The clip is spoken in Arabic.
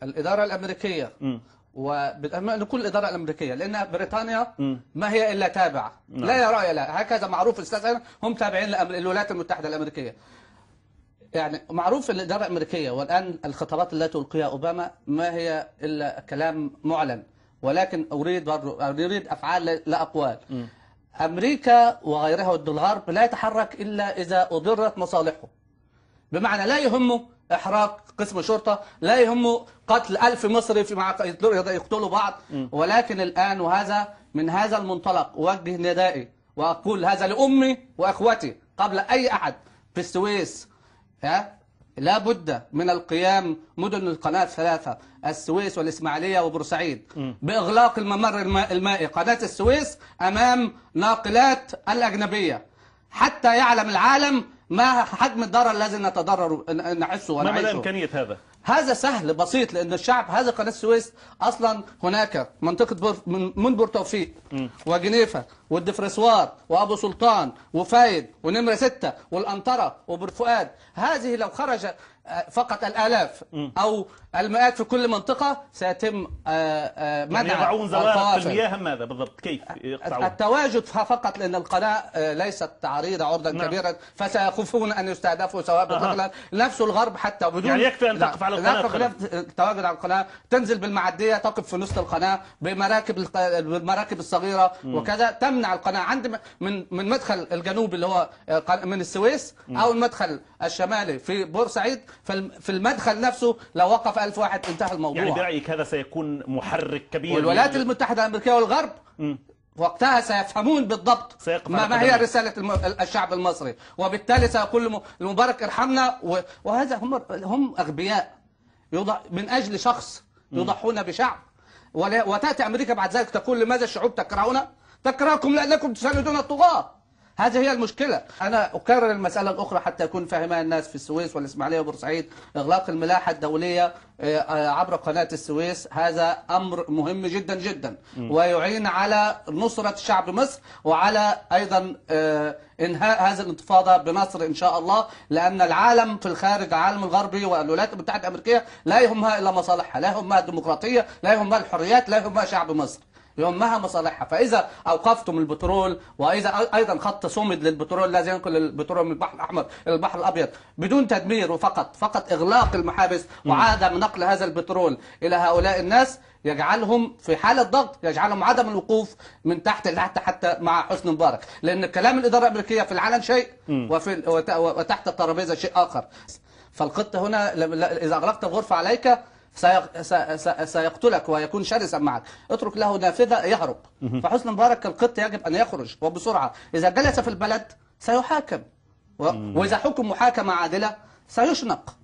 الإدارة الأمريكية كل الإدارة الأمريكية، لأن بريطانيا ما هي إلا تابعة، لا رأي لها، هكذا معروف الأستاذ، هم تابعين للولايات المتحدة الأمريكية. يعني معروف الإدارة الأمريكية، والآن الخطابات التي ألقيها أوباما ما هي إلا كلام معلن، ولكن أريد أفعال لا أقوال. أمريكا وغيرها والغرب لا يتحرك إلا إذا أضرت مصالحه، بمعنى لا يهمه إحراق قسم شرطة، لا يهمه قتل 1000 مصري فيما يقتلوا بعض. ولكن الآن، وهذا من هذا المنطلق أوجه ندائي وأقول هذا لأمي وأخوتي قبل أي أحد في السويس، لا بد من القيام مدن القناة الثلاثة، السويس والإسماعيلية وبورسعيد، بإغلاق الممر المائي قناة السويس أمام ناقلات الأجنبية، حتى يعلم العالم ما حجم الضرر الذي نحسه ونعيشه. ما مدى إمكانية هذا؟ هذا سهل بسيط، لأن الشعب هذا قناة السويس أصلا هناك منطقة من بورتوفيق وجنيفة والدفرسوار وأبو سلطان وفايد ونمرة 6 والأنطرة وبرفؤاد، هذه لو خرج فقط الآلاف أو المئات في كل منطقة سيتم منع. يعني يضعون زوارق في المياه، ماذا بالضبط؟ كيف يقطعون؟ التواجد فقط، لأن القناة ليست تعريض عرضا كبيرا، فسيخافون أن يستهدفوا سواء بالنقل نفس الغرب حتى بدون. يعني يكفي أن تقف على القناة، التواجد على القناة، تنزل بالمعدية تقف في نص القناة بالمراكب الصغيرة وكذا، تمنع القناة عند من مدخل الجنوب اللي هو من السويس أو المدخل الشمالي في بورسعيد. في المدخل نفسه لو وقف 1000 واحد انتهى الموضوع. يعني برأيك هذا سيكون محرك كبير، والولايات المتحدة الأمريكية والغرب وقتها سيفهمون بالضبط ما هي رسالة الشعب المصري، وبالتالي سيقول لمبارك ارحمنا. وهذا هم أغبياء من أجل شخص يضحون بشعب، وتأتي أمريكا بعد ذلك تقول لماذا الشعوب تكرهنا؟ تكرهكم لأنكم تساندون الطغاة. هذه هي المشكلة. أنا أكرر المسألة الأخرى حتى يكون فاهمها الناس في السويس والإسماعيلية وبورسعيد. إغلاق الملاحة الدولية عبر قناة السويس هذا أمر مهم جدا جدا، ويعين على نصرة شعب مصر، وعلى أيضا إنهاء هذه الانتفاضة بنصر إن شاء الله، لأن العالم في الخارج، العالم الغربي والولايات المتحدة الأمريكية لا يهمها إلا مصالحها، لا يهمها الديمقراطية، لا يهمها الحريات، لا يهمها شعب مصر، يهمها مصالحها. فإذا أوقفتم البترول، وإذا أيضا خط صمد للبترول الذي ينقل البترول من البحر الأحمر إلى البحر الأبيض بدون تدمير، وفقط إغلاق المحابس وعدم نقل هذا البترول إلى هؤلاء الناس، يجعلهم في حالة ضغط، يجعلهم عدم الوقوف من تحت لتحت حتى مع حسني مبارك، لأن كلام الإدارة الأمريكية في العلن شيء وتحت الترابيزة شيء آخر. فالقطة هنا إذا أغلقت الغرفة عليك سيقتلك ويكون شرسا معك، اترك له نافذة يهرب. فحسني مبارك القط يجب أن يخرج وبسرعة، إذا جلس في البلد سيحاكم، وإذا حكم محاكمة عادلة سيشنق.